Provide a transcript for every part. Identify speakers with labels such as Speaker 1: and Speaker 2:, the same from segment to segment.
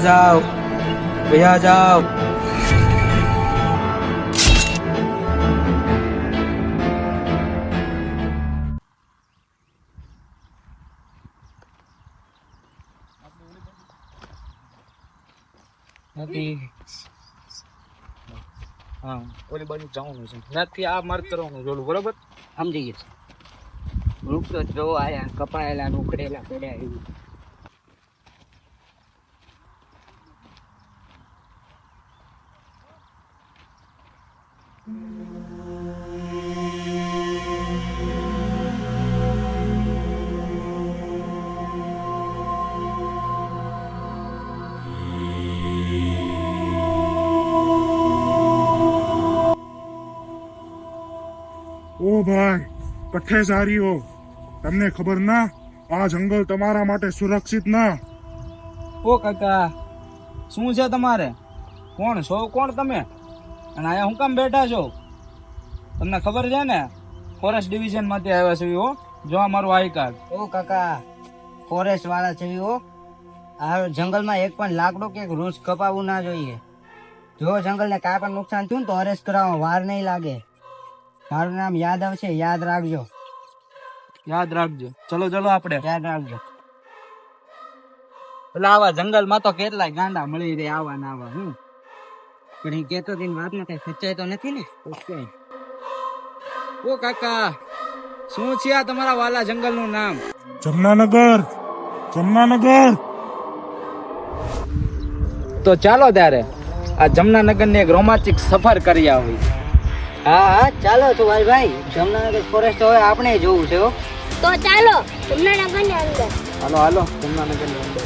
Speaker 1: जाओ भैया जाओ।
Speaker 2: હા ઓલી બાજુ જવાનું છે ત્યાંથી આ માર્ગ કરવાનું જોલું બરોબર
Speaker 3: સમજી ગયો વૃક્ષ તો જો આયા કપાયેલા ને ઉખડેલા પડ્યા એવું.
Speaker 4: ओ भाई कट्ठे जा रही हो? તમને ખબર ના આ જંગલ તમારા માટે સુરક્ષિત ના.
Speaker 2: ઓ કાકા શું છે તમારે? કોણ છો? કોણ તમે? અને આયા હું કામ બેઠા છો? તમને ખબર છે ને ફોરેસ્ટ ડિવિઝન માંથી આવ્યા છે હો. જો અમારું આઈ કાર્ડ.
Speaker 3: ઓ કાકા ફોરેસ્ટ વાળા છે હો. આ જંગલમાં એક પણ લાકડો કે વૃક્ષ કપાવવું ના જોઈએ. જો જંગલને કાંઈ પણ નુકસાન થયું ને તો અરેસ્ટ કરાવવામાં વાર નહીં લાગે. મારું નામ યાદ આવશે, યાદ રાખજો.
Speaker 2: યાદ રાખજો. ચલો ચલો આપણે
Speaker 3: યાદ રાખજો.
Speaker 2: એટલે આવા જંગલમાં તો કેટલાય ગાંડા મળી રહે આવા ને આવા.
Speaker 3: પણ એ કેતો તેની વાતમાં કઈ સચ્ચાઈ તો નથી ને?
Speaker 2: ઓકે. ઓ કાકા શું છે આ તમારા વાલા જંગલનું નામ?
Speaker 4: જમનાનગર. જમનાનગર.
Speaker 2: તો ચાલો ત્યારે આ જમનાનગરની એક રોમાંચિક સફર કરી આવી.
Speaker 3: હા હા ચાલો સુભાષભાઈ, જમનાનગર ફોરેસ્ટ હવે આપણે જોવું છે હો.
Speaker 5: તો ચાલો જમનાનગરની અંદર.
Speaker 2: હાલો હાલો જમનાનગરની અંદર.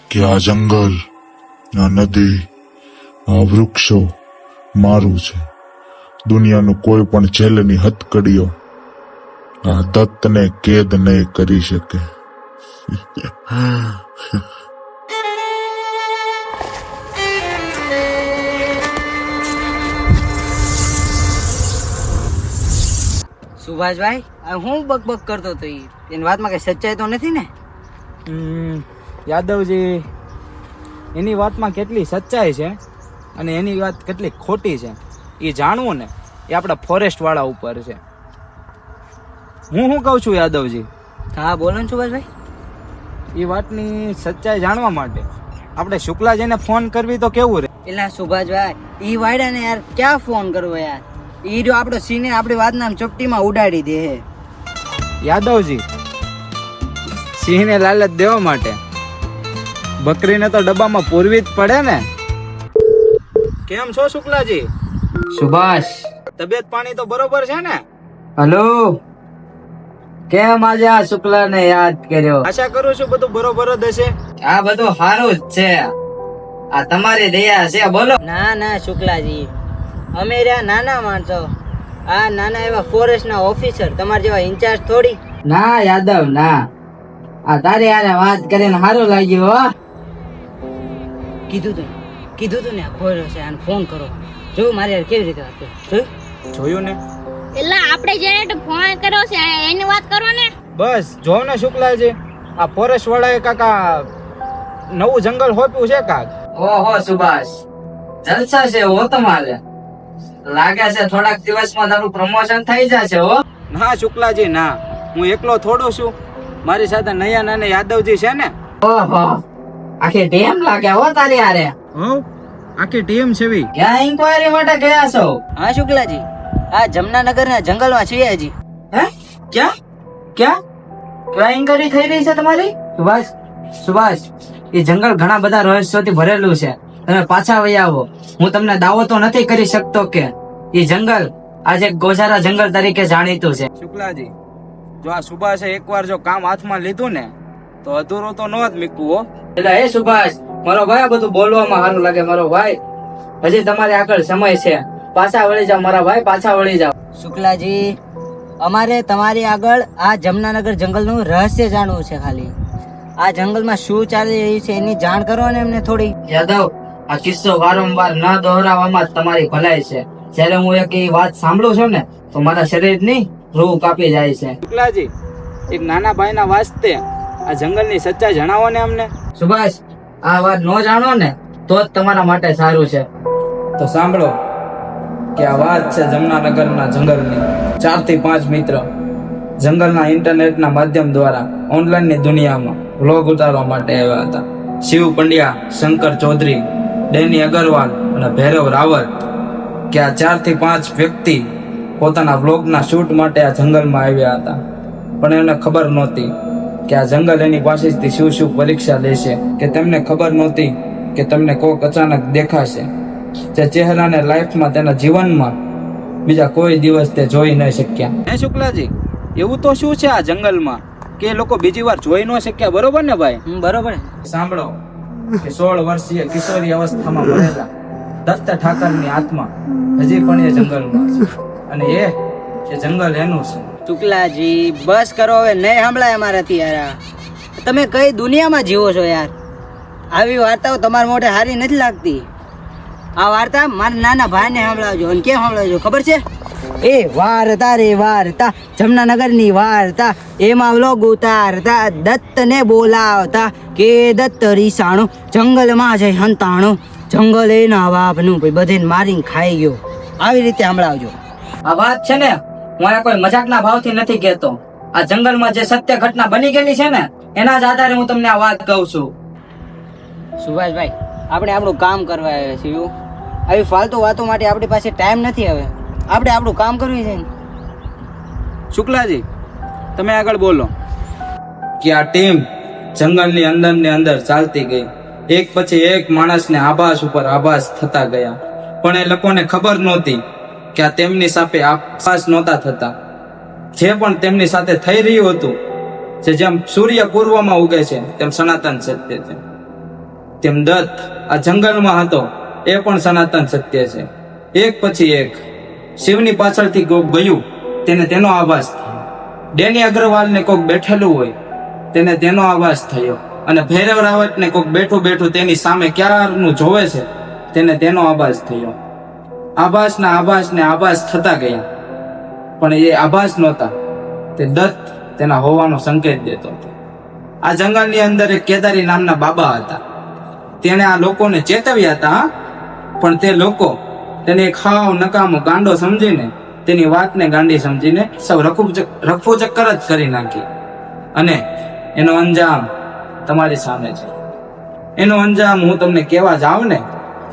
Speaker 4: કે આ જંગલ, આ નદી, આ વૃક્ષો મારું છે. દુનિયાનું કોઈ પણ જેલની હથકડીઓ આ દત્તને કેદ નહીં કરી શકે.
Speaker 3: સુભાષભાઈ આ હું બકબક કરતો હતો એની વાતમાં કઈ સચ્ચાઈ તો નથી ને?
Speaker 2: યાદવજી એની વાતમાં કેટલી સચ્ચાઈ છે અને એની વાત કેટલી ખોટી છે એ જાણવું ને એ આપણા ફોરેસ્ટ વાળા ઉપર છે. હું શું કહું છું યાદવજી?
Speaker 3: હા બોલો ને સુભાષભાઈ.
Speaker 2: એ વાતની સચ્ચાઈ જાણવા માટે આપણે શુક્લાજીને ફોન કરવી તો કેવું રહે?
Speaker 3: પેલા સુભાષભાઈ ઈ વાયડા ને યાર ક્યાં ફોન કરવો યાર? ઈ જો આપણો સીને આપણી વાતના ચોપટીમાં ઉડાડી દે.
Speaker 2: યાદવજી સિંહને લાલચ દેવા માટે બકરીને તો ડબ્બામાં પૂરવી જ પડે ને. કેમ છો શુક્લાજી?
Speaker 3: સુભાષ
Speaker 2: તબિયત પાણી તો બરોબર છે ને?
Speaker 3: હલો, કેમ આજે આ શુક્લા ને યાદ કર્યો?
Speaker 2: આશા કરું છું બધું બરોબર જ હશે.
Speaker 3: આ બધું સારું જ છે. આ તમારી દયા છે. બોલો. ના ના શુક્લાજી, અમે રહ્યા નાના માણસો. આ નાના એવા ફોરેસ્ટ ના ઓફિસર, તમારા જેવા ઇન્ચાર્જ થોડી. ના યાદવ ના, આ તારે આને વાત કરીને સારું લાગ્યું હો. કીધું તું ને ખોયો છે, આને ફોન કરો. જો મારી યાર કેવી રીતે વાત કરી.
Speaker 2: જોયું ને?
Speaker 5: એટલે આપણે જેને ફોન કર્યો છે એની વાત કરો ને.
Speaker 2: બસ જો ને શુક્લાજી, આ ફોરેસ્ટ વાળાએ કાકા નવું જંગલ હોપ્યું છે કાક.
Speaker 3: ઓહો સુભાષ, જલસા છે હો તમારે. લાગે છે થોડાક દિવસમાં તારું પ્રમોશન થઈ જશે હો.
Speaker 2: ના શુક્લાજી ના, હું એકલો થોડું છું. મારી સાથે નયા નાના યાદવજી છે ને.
Speaker 3: ઓહો, આખી ટીમ લાગે હો તારી હારે.
Speaker 2: આખી ટીમ છે.
Speaker 3: ક્યાં ઇન્ક્વાયરી માટે ગયા છો? હા શુક્લાજી, આ જમનાનગર ના જંગલમાં છીએ હજી. હે ક્યાં ક્યાં ઇન્ક્વાયરી થઈ રહી છે તમારી? સુભાષ એ જંગલ ઘણા બધા રહસ્યોથી ભરેલું છે. તમે પાછા વહી આવો. હું તમને દાવો તો નથી કરી શકતો કે એ જંગલ આજે ગોઝારા જંગલ તરીકે જાણીતું છે.
Speaker 2: શુક્લાજી, જો આ સુભાષે એકવાર જો કામ હાથમાં લીધું ને તો અધૂરું તો ન જ મૂકવું હો.
Speaker 3: એટલે હે સુભાષ મારો ભાઈ, બધું બોલવામાં સારું લાગે મારો ભાઈ. હજી તમારી આગળ સમય છે. પાછા વળી જાઓ મારા ભાઈ, પાછા વળી જાઓ. શુક્લાજી, અમારે તમારી આગળ આ જમનાનગર જંગલનું રહસ્ય જાણવું છે. ખાલી આ જંગલમાં શું ચાલી રહ્યું છે એની જાણ કરો ને એમને થોડી. યાદવ, આ કિસ્સો વારંવાર ન દોહરાવવામાં તમારી ભલાઈ છે. જયારે હું એક વાત સાંભળું છું ને તો મારા શરીરની રૂહ કાપી જાય છે.
Speaker 2: શુક્લાજી, એક નાના ભાઈના વાસ્તે આ જંગલની સચ્ચાઈ જણાવો ને અમને.
Speaker 3: સુભાષ, આ વાત ન જાણો ને તો જ તમારા માટે સારું છે.
Speaker 2: તો સાંભળો કે આ વાત છે જમનાનગરના જંગલની. 4 થી 5 મિત્ર જંગલના ઇન્ટરનેટના માધ્યમ દ્વારા ઓનલાઈનની દુનિયામાં વ્લોગ ઉતારવા માટે આવ્યા હતા. શિવ પંડ્યા, શંકર ચૌધરી, ડેની અગ્રવાલ અને ભૈરવ રાવત કે આ 4 થી 5 વ્યક્તિ પોતાના વ્લોગના શૂટ માટે આ જંગલમાં આવ્યા હતા. પણ એને ખબર નહોતી કે આ જંગલ એની પાસેથી શું પરીક્ષા લેશે. કે તેમને ખબર નહોતી કે તમને કોક અચાનક દેખાશે જે ચહેરાને લાઈફમાં તેના જીવનમાં બીજા કોઈ દિવસ તે જોઈ ન શક્યા. હે શુક્લાજી, એવું તો શું છે આ જંગલમાં કે એ લોકો બીજી વાર જોઈ ન શક્યા, બરોબર ને ભાઈ?
Speaker 3: બરોબર.
Speaker 2: સાંભળો કે 16 વર્ષીય કિશોરી અવસ્થામાં મળેલા દત્ત ઠાકરની આત્મા હજી પણ એ જંગલમાં છે અને એ જંગલ એનું છે.
Speaker 3: શુક્લાજી, બસ કરો હવે, નહીં સાંભળાય અમારાથી યાર. તમે કઈ દુનિયામાં જીવો છો યાર? આવી વાર્તાઓ તમારા મોઢે સારી નથી લાગતી. આ વાર્તા મારા નાના ભાઈને સાંભળાવજો. અને કેમ સાંભળાવજો ખબર છે? એ વાર્તા રે વાર્તા, જમનાનગરની વાર્તા, એમાં વ્લોગ ઉતારતા દત્તને બોલાવતા કે દત્ત રીસાણું જંગલમાં જઈ હંતાણું, જંગલ એના બાપનું બધેને મારીને ખાઈ ગયો. આવી રીતે સાંભળાવજો. આ વાત છે ને, હું આ કોઈ મજાકના ભાવથી નથી કહેતો. આ જંગલમાં જે સત્ય ઘટના બની ગયેલી છે ને, એના જ આધારે હું તમને આ વાત કહું છું. સુભાષભાઈ, આપણે આપણું કામ કરવા આવ્યા છીએ. આવી ફાલતુ વાતો માટે આપણી પાસે ટાઈમ નથી. હવે આપણે આપણું કામ કરવું છે.
Speaker 2: શુક્લાજી, તમે આગળ બોલો. કે આ ટીમ જંગલની અંદર ને અંદર ચાલતી ગઈ. એક પછી એક માણસને આભાસ ઉપર આભાસ થતા ગયા. પણ એ લોકોને ખબર નહોતી કે આ તેમની સાથે આભાસ નહોતા થતા. જે પણ તેમની સાથે થઈ રહ્યું હતું, જેમ સૂર્ય પૂર્વમાં ઉગે છે તેમ સનાતન સત્ય છે, તેમ દત્ત આ જંગલમાં હતો એ પણ સનાતન સત્ય છે. એક પછી એક શિવની પાછળથી કોક ગયું તેને તેનો આભાસ થયો. ડેની અગ્રવાલને કોક બેઠેલું હોય તેને તેનો આભાસ થયો. અને ભૈરવ રાવતને કોક બેઠું બેઠું તેની સામે ક્યારનું જોવે છે તેને તેનો આભાસ થયો. આભાસ થતા ગયા. પણ એ આભાસ નહોતા, તે દત્ત તેના હોવાનો સંકેત દેતો હતો. આ જંગલની અંદર એક કેદારી નામના બાબા હતા. તેને આ લોકોને ચેતવ્યા હતા, પણ તે લોકો તેને એક હાવ નકામો ગાંડો સમજીને તેની વાતને ગાંડી સમજીને સૌ રફુ ચક્કર જ કરી નાખી. અને એનો અંજામ તમારી સામે છે. એનો અંજામ હું તમને કહેવા જાઉં ને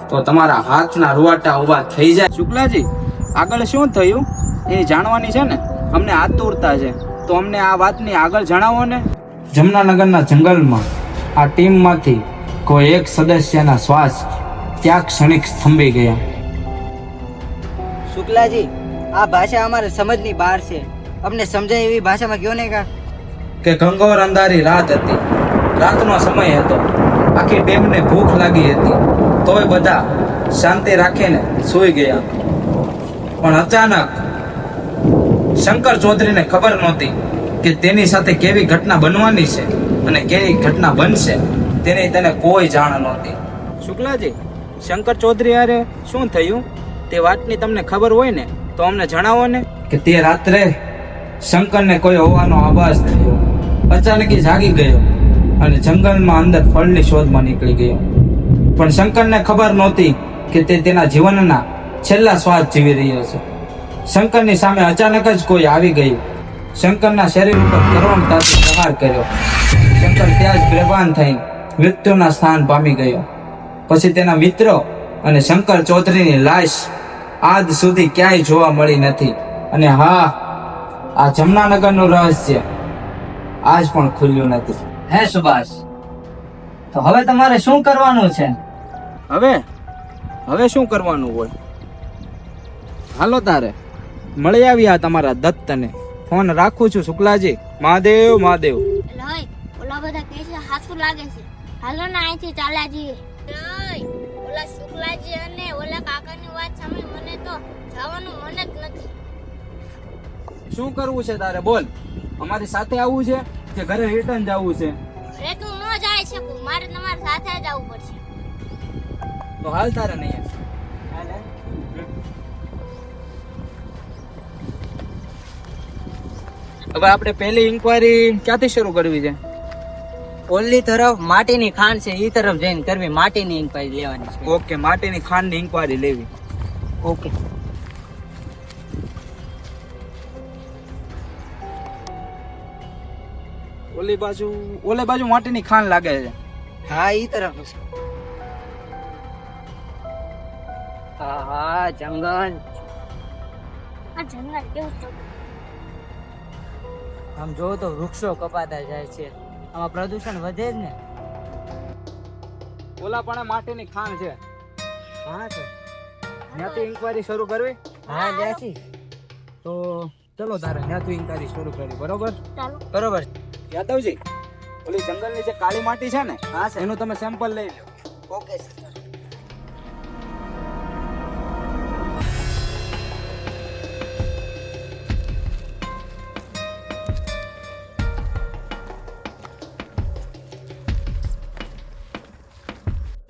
Speaker 2: તો તમારા હાથના રૂવાટા ઉભા થઈ જાય. શુક્લાજી, આગળ શું થયું એ જાણવાની છે ને, અમને આતુરતા છે. તો અમને આ વાતની આગળ જણાવો ને. જમનાનગરના જંગલમાં આ ટીમમાંથી કોઈ એક સદસ્યના શ્વાસ ત્યાં ક્ષણિક સ્તંભી ગયા.
Speaker 3: શુક્લાજી, આ ભાષા અમારે સમજની બહાર છે. અમને સમજાય એવી ભાષામાં કયો ને કા.
Speaker 2: કે ઘંઘોર અંધારી રાત હતી. રાતનો સમય હતો. આખી ટીમને ભૂખ લાગી હતી. તોય બધા શાંતિ રાખીને સૂઈ ગયા. પણ અચાનક શંકર ચૌધરીને ખબર નહોતી કે તેની સાથે કેવી ઘટના બનવાની છે અને કેવી ઘટના બનશે તેની તેને કોઈ જાણ નહોતી. શુક્લાજી, શંકર ચૌધરી યારે શું થયું તે વાતની તમને ખબર હોય ને તો અમને જણાવો ને. કે તે રાત્રે શંકરને કોઈ હોવાનો આભાસ થયો. અચાનક જાગી ગયો અને જંગલમાં અંદર ફળની શોધમાં નીકળી ગયો. પણ શંકરને ખબર નહોતી કે તે તેના જીવનના છેલ્લા શ્વાસ જીવી રહ્યો છે. શંકરની સામે અચાનક જ કોઈ આવી ગયું. શંકરના શરીર ઉપર કરુણતાથી પ્રહાર કર્યો. શંકર ત્યાં જ બેભાન થઈ મૃત્યુના સ્થાન પામી ગયો. પછી તેના મિત્રો અને શંકર ચૌધરીની લાશ આજ સુધી ક્યાંય જોવા મળી નથી. અને હા, આ જમનાનગરનું રહસ્ય આજ પણ ખુલ્યું નથી.
Speaker 3: હે સુભાષ, તો હવે તમારે શું કરવાનું છે?
Speaker 2: હવે શું કરવાનું હોય? હાલો તારે મળી આવ્યા તમારા દત્તને. ફોન રાખું છું શુક્લાજી. મહાદેવ મહાદેવ.
Speaker 5: લઈ ઓલા બધા કહે છે હાસુ લાગે છે. હાલો ને અહીંથી ચાલ્યા જઈએ. લઈ ઓલા શુક્લાજી અને ઓલા કાકાની વાત સાંભળી મને તો જવાનું મન જ નથી.
Speaker 2: શું કરવું છે તારે? બોલ. અમારી સાથે આવવું છે કે ઘરે રિટર્ન જવું છે?
Speaker 5: ઘરે તું ન જઈ શકું, મારે તમારી સાથે જ આવવું પડશે.
Speaker 2: તો હાલ તારે નહીં. હવે આપણે પહેલી ઇન્કવાયરી ક્યાંથી શરૂ કરવી છે?
Speaker 3: ઓલી તરફ માટીની ખાણ છે, ઈ તરફ જઈને કરવી, માટીની ઇન્ક્વાયરી લેવાની છે.
Speaker 2: ઓકે, માટીની ખાંડની ઇન્કવાયરી લેવી.
Speaker 3: ઓકે.
Speaker 2: ઓલે બાજુ માટીની ખાણ લાગે છે.
Speaker 3: હા, ઈ તરફ છે. હા, જંગલ.
Speaker 5: આ જંગલ કેવું છે?
Speaker 3: આમ જોવો તો વૃક્ષો કપાતા જાય છે, આમાં પ્રદૂષણ વધે જ ને.
Speaker 2: ઓલા પણ માટીની ખાણ છે.
Speaker 3: હા છે.
Speaker 2: ત્યાંથી ઇન્કવાયરી શરૂ કરવી.
Speaker 3: હા, ત્યાંથી.
Speaker 2: તો ચલો તારે ત્યાંથી ઇન્કવાયરી શરૂ કરવી. બરોબર
Speaker 5: ચાલો.
Speaker 3: બરોબર.
Speaker 2: યાદવજી, ઓલી જંગલની જે કાળી માટી છે ને,
Speaker 3: હા સર.
Speaker 2: એનું તમે સેમ્પલ લઈ લો.
Speaker 3: Okay sir.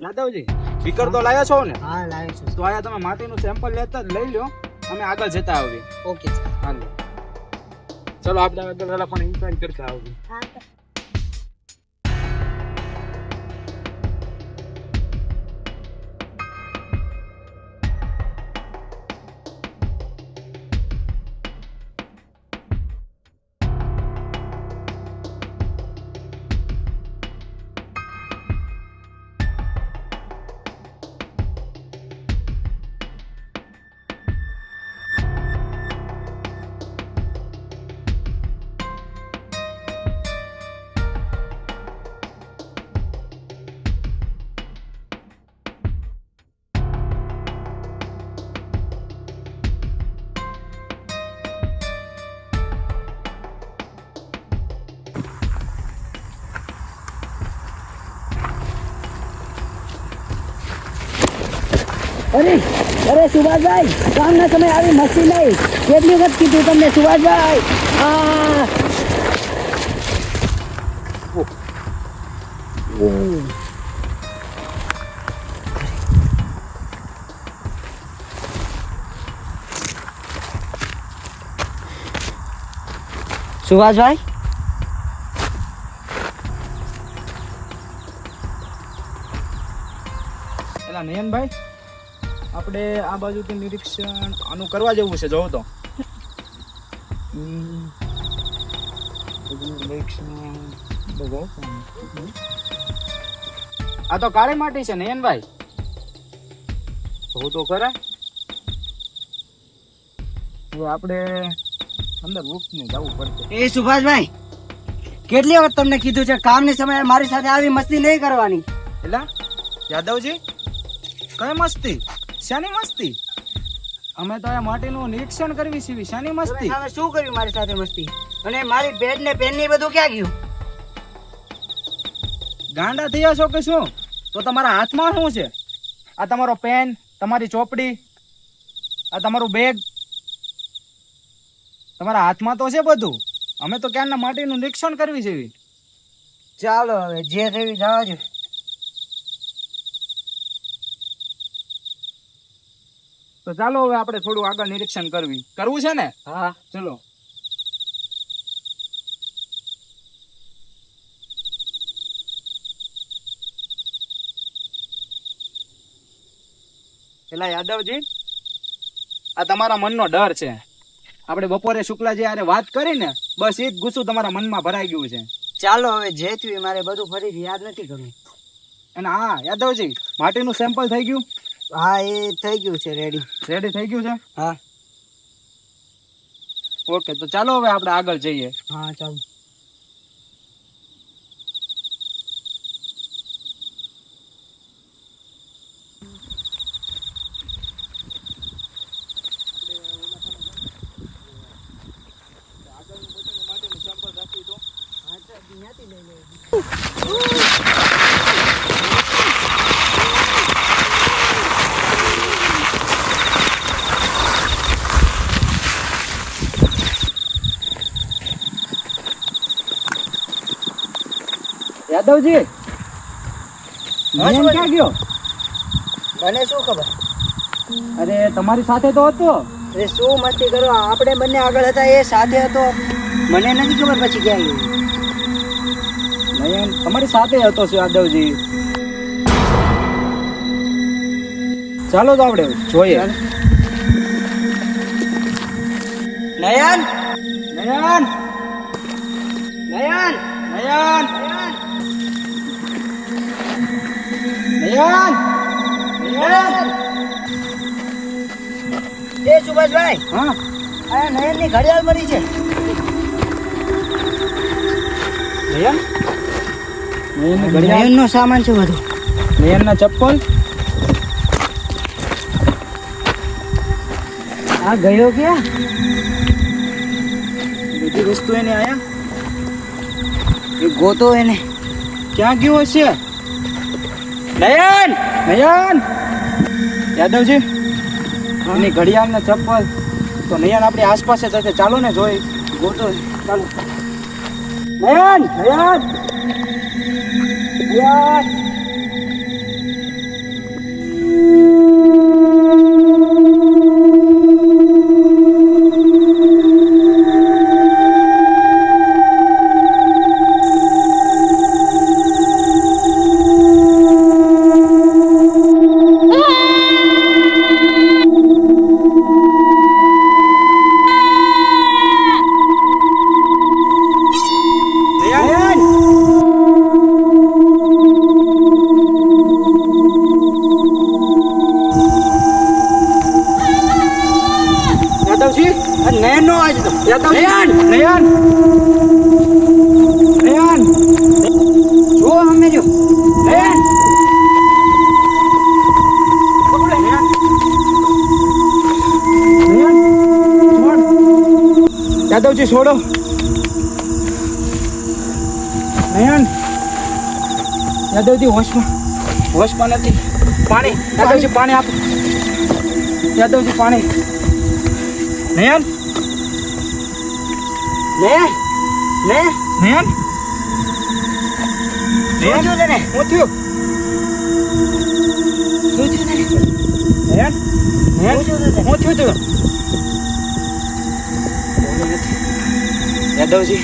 Speaker 2: યાદવજી, સ્પીકર તો લાયા છો ને?
Speaker 3: હા, લાવ્યો છું.
Speaker 2: તો આયા તમે માટીનું સેમ્પલ લેતા જ લઈ લો, અમે આગળ જતા આવીએ.
Speaker 3: Okay sir.
Speaker 2: હાલો, ચલો આપણે આગળ પહેલા પણ ઇન્ક્વાયરી કરતા આવીએ.
Speaker 5: હા તો.
Speaker 3: અરે સુભાષભાઈ, કામના સમય આવી મસ્તી નહીં. કેટલી વખત કીધું તમને સુભાષભાઈ. આ સુભાષભાઈ,
Speaker 2: એલા નયનભાઈ, આપણે આ બાજુથી નિરીક્ષણ આનું કરવા જેવું છે. જોવો તો આ તો કાળી માટી છે નયનભાઈ. જોવું તો ખરા. હવે આપણે અંદર વૃક્ષને જવું પડશે.
Speaker 3: એ સુભાષભાઈ, કેટલી વખત તમને કીધું છે કામની સમયે મારી સાથે આવી મસ્તી નહીં કરવાની.
Speaker 2: એલા યાદવજી, કઈ મસ્તી? શાની મસ્તી? અમે તો આ માટીનું નિરીક્ષણ કરવી છે. શાની મસ્તી?
Speaker 3: તમે શું કર્યું મારી સાથે મસ્તી? અને મારી બેડ ને પેન ને બધું ક્યાં ગયું?
Speaker 2: ગાંડા થયા છો કે શું? તો તમારા હાથમાં શું છે? આ તમારો પેન, તમારી ચોપડી, આ તમારું બેગ, તમારા હાથમાં તો છે બધું. અમે તો ક્યારના માટીનું નિરીક્ષણ કરવી છે.
Speaker 3: ચાલો હવે જે થયું જવા દો.
Speaker 2: તો ચાલો હવે આપણે થોડું આગળ નિરીક્ષણ કરવું છે ને?
Speaker 3: હા,
Speaker 2: ચલો. પેલા યાદવજી, આ તમારા મનનો ડર છે. આપણે બપોરે શુક્લાજી હારે વાત કરી ને, બસ એ જ ગુસ્સું તમારા મનમાં ભરાઈ ગયું છે.
Speaker 3: ચાલો હવે જે થયું મારે બધું ફરીથી યાદ નથી કરવું.
Speaker 2: અને હા યાદવજી, માટીનું સેમ્પલ થઈ ગયું?
Speaker 3: હા, એ થઈ ગયું છે. રેડી
Speaker 2: થઈ ગયું છે?
Speaker 3: હા.
Speaker 2: ઓકે, તો ચાલો હવે આપણે આગળ જઈએ.
Speaker 3: હા, ચાલો.
Speaker 2: યાદવજી,
Speaker 3: ક્યાં
Speaker 2: ક્યાં ગયો?
Speaker 3: મને શું ખબર?
Speaker 2: અરે તમારી સાથે તો હતો.
Speaker 3: એ શું મસ્તી કરો? આપણે બંને આગળ હતા, એ સાથે હતો. મને નથી ખબર પછી ક્યાં ગયું.
Speaker 2: નયન તમારી સાથે હતો યાદવજી. ચાલો તો આપણે જોઈએ.
Speaker 3: નયન
Speaker 2: નયન
Speaker 3: નયન
Speaker 2: નયન નયન નયન.
Speaker 3: એ સુભાષભાઈ,
Speaker 2: હા
Speaker 3: આ નયનની ઘડિયાળ મળી છે.
Speaker 2: નયન નયનની ઘડિયાળ,
Speaker 3: નયનનો સામાન છે બધું.
Speaker 2: નયનના ચપ્પલ,
Speaker 3: આ ગયો ક્યાં?
Speaker 2: બધી વસ્તુ એને આયા.
Speaker 3: એ ગોતો એને.
Speaker 2: ક્યાં ગયો હશે? નયન નયન યાદવજી, એની ઘડિયાળ ને ચપ્પલ તો નયન આપણી આસપાસ જ હશે. ચાલો ને જોઈ ગોતો. ચાલો નયન નયન નયન. યાદવજી,
Speaker 3: આ નયનનો અવાજ હતો.
Speaker 2: યાદવજી, નયન નયન
Speaker 3: જો અમે જો.
Speaker 2: નયન પકડો નયન. નયન છોડ. યાદવજી છોડો. નયન યાદવજી હોશમાં નથી. પાણી યાદવજી, પાણી આપો યાદવજી, પાણી. નયન
Speaker 3: નયન નયન
Speaker 2: નયન
Speaker 3: શું થયું તને?
Speaker 2: શું થયું?
Speaker 3: શું થયું તને?
Speaker 2: નયન નયન
Speaker 3: શું થયું તને?
Speaker 2: શું થયું તું? યાદવજી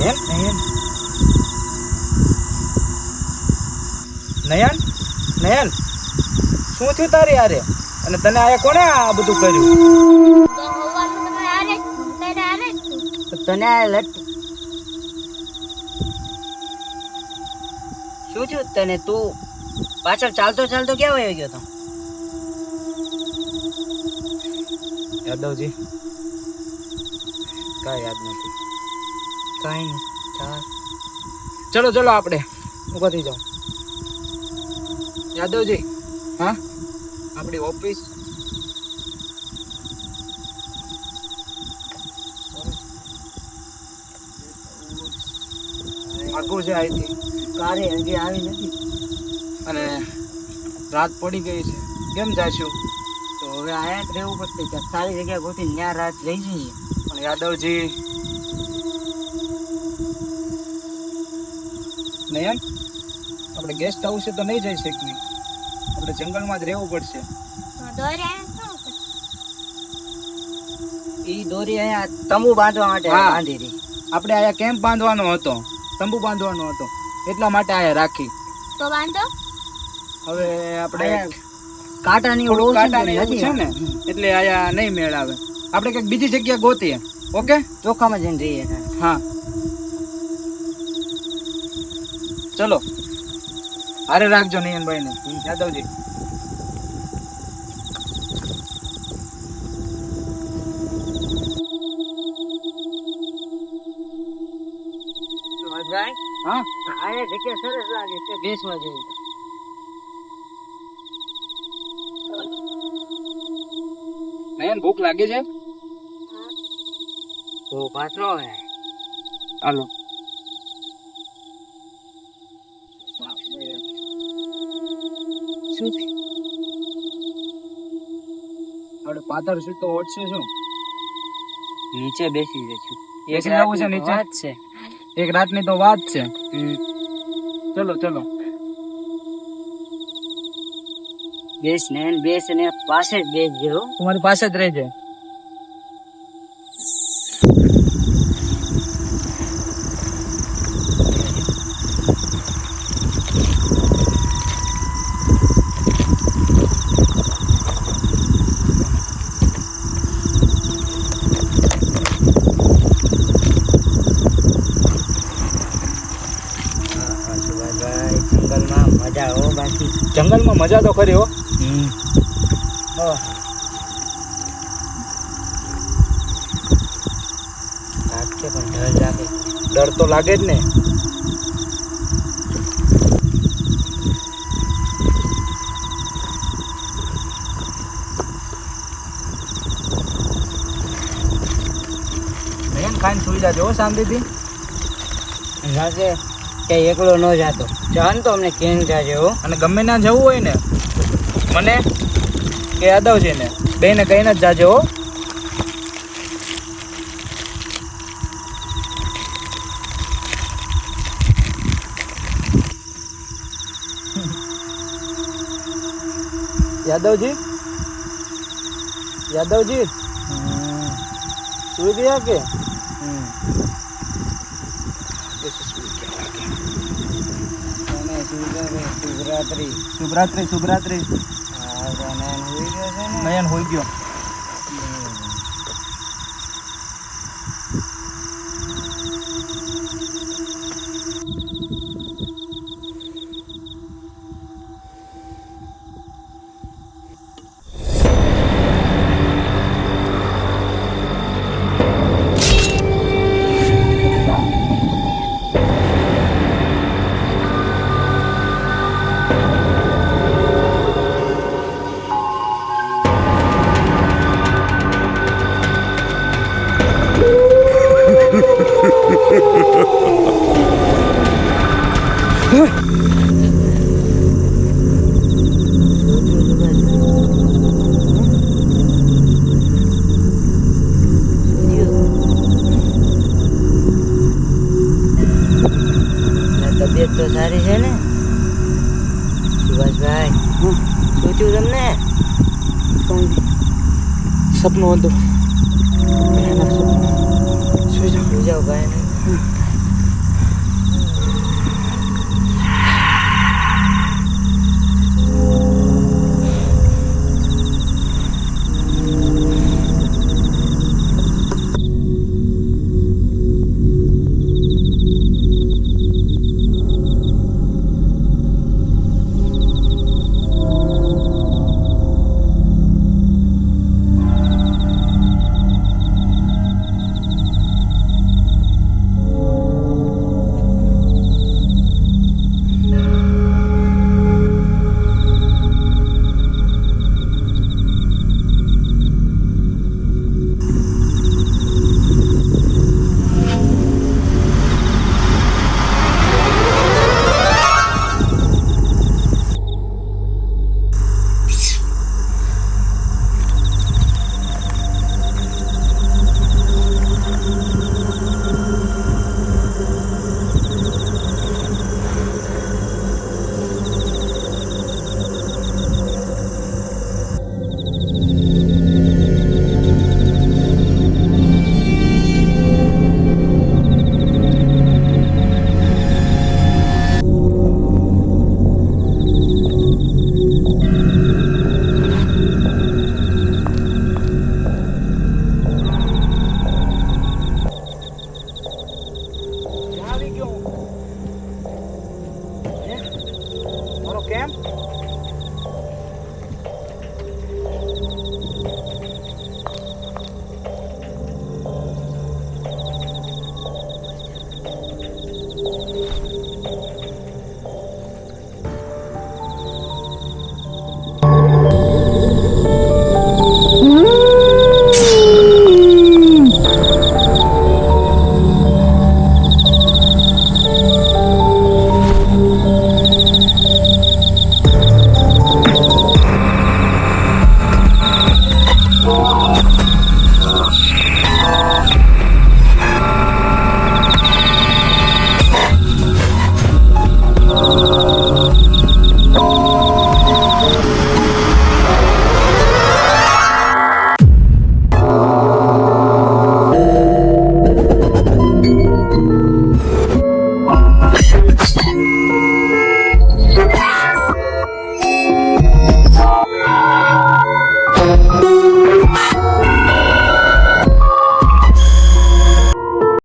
Speaker 2: નયન નયન નયન નયન શું થયું તારી યારે? અને તને આયા કોણે આ બધું કર્યું?
Speaker 5: તો હોવાનું તમારે આરે જ છું, તારે આરે જ છું.
Speaker 3: તો તને આ લટ શું થયું તને? તું પાછળ ચાલતો ચાલતો ક્યાં વયો ગયો તો?
Speaker 2: યાદવજી કાંઈ યાદ નથી.
Speaker 3: કઈ નહીં.
Speaker 2: ચલો ચલો આપણે ઊભા થઈ જાઓ. યાદવજી, હા આપણી ઓફિસ આગળ છે અહીંથી,
Speaker 3: કારે હજી આવી નથી.
Speaker 2: અને રાત પડી ગઈ છે. કેમ જાશું?
Speaker 3: તો હવે આયા જ રહેવું પડશે. ક્યાંક સારી જગ્યા ગોતી ત્યાં રાત રહી જઈએ.
Speaker 2: પણ યાદવજી, નયન આપણે ગેસ્ટ હાઉસ તો નહીં જઈ શકીએ. આપણે જંગલમાં જ રહેવું પડશે.
Speaker 5: તો દોરે આયા શું કરે?
Speaker 3: ઈ દોરી અહીંયા તંબુ બાંધવા માટે
Speaker 2: હા.
Speaker 3: બાંધી હતી.
Speaker 2: આપણે આયા કેમ્પ બાંધવાનો હતો, તંબુ બાંધવાનો હતો, એટલા માટે આયા રાખી.
Speaker 5: તો બાંધો.
Speaker 2: હવે આપણે
Speaker 3: કાંટાની
Speaker 2: થોડુંક
Speaker 3: ઓળખ
Speaker 2: કાંટાને એવું
Speaker 3: નથી.
Speaker 2: છે ને, એટલે આયા નહીં મેળ આવે. આપણે કંઈક બીજી જગ્યા ગોતીએ. ઓકે,
Speaker 3: ચોખામાં જઈને રહીએ.
Speaker 2: હા ચલો. હારે રાખજો નયનભાઈ ને. યાદવજી હા
Speaker 3: આયા જગ્યા સરસ લાગે છે, બેસવા જેવી.
Speaker 2: નયન ભૂખ લાગી છે?
Speaker 3: તો પાછો હવે
Speaker 2: હાલો.
Speaker 3: શું થયું?
Speaker 2: આપણે પાતળ શું તો ઓછશે શું?
Speaker 3: નીચે બેસી જશું.
Speaker 2: બેસી જવું છે નીચે?
Speaker 3: વાત છે.
Speaker 2: એક રાતની તો વાત છે.
Speaker 3: હમ.
Speaker 2: ચલો ચલો.
Speaker 3: બેસ ને પાસે જ બેસજો.
Speaker 2: તમારી પાસે જ રહેજે.
Speaker 3: સુભાષભાઈ, જંગલમાં મજા હો બાકી.
Speaker 2: જંગલમાં મજા તો ખરી હો.
Speaker 3: થાક છે પણ ડર લાગે.
Speaker 2: ડર તો લાગે જ ને. મેન ખાઈને સુઈ જાજો હો શાંતિથી.
Speaker 3: લાગે કે એકલો ન જાતો. જાન તો અમને કેમ જાજે હો.
Speaker 2: અને ગમે ના જવું હોય ને મને કે યાદવજીને બેને કહીને જ જાજો હો. યાદવજી, યાદવજી સુઈ ગયા કે?
Speaker 3: શુભરાત્રી.
Speaker 2: શુભરાત્રી, શુભરાત્રી. નયન હોઈ ગયો.
Speaker 3: તબિયત તો સારી છે ને સુભાષભાઈ? શું થયું તમને?
Speaker 2: સપનું હતું.
Speaker 3: સુઈ જાઓ ભાઈ.